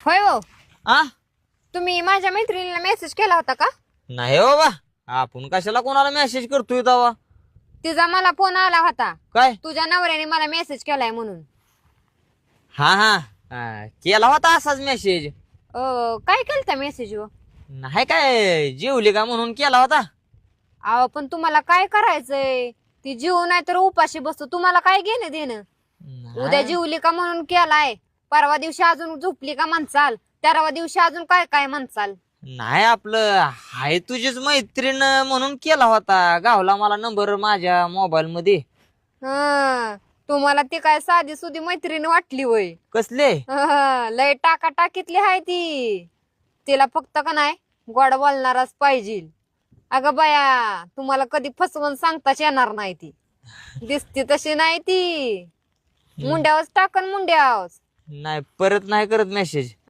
होय हो. आ तुम्ही माझ्या मैत्रिणीला मेसेज केला होता का? नाही हो बा. आपण कशाला कोणाला मेसेज करतोय तवा? तिचा मला फोन आला होता, काय? तुझ्या नवऱ्याने मला मेसेज केलाय म्हणून. हा हा केला होता असाच मेसेज. काय केलं मेसेज वर? नाही काय जेवली का म्हणून केला होता. अहो पण तुम्हाला काय करायचंय? ती जीव नाही तर उपाशी बसतो, तुम्हाला काय घेणं देणं? उद्या नाही. जीवली का म्हणून केलाय, परवा दिवशी अजून झोपली का म्हणचाल, तेरावा दिवशी अजून काय काय म्हणचाल. नाही आपलं हाय तुझीच मैत्रीण म्हणून केला होता. गावला मला नंबर माझ्या मोबाईल मध्ये. हं, तुम्हाला ती काय साधी सुधी मैत्रीण वाटली होय? कसले? लय टाका टाकीतली हाय ती. तिला फक्त का नाही गोड बोलणारच पाहिजे. अगं बाया, तुम्हाला कधी फसवून सांगताच येणार नाही ती. दिसती तशी नाही ती. मुंड्यावच टाकन मुंड्यावच. नाही परत नाही करत मेसेज.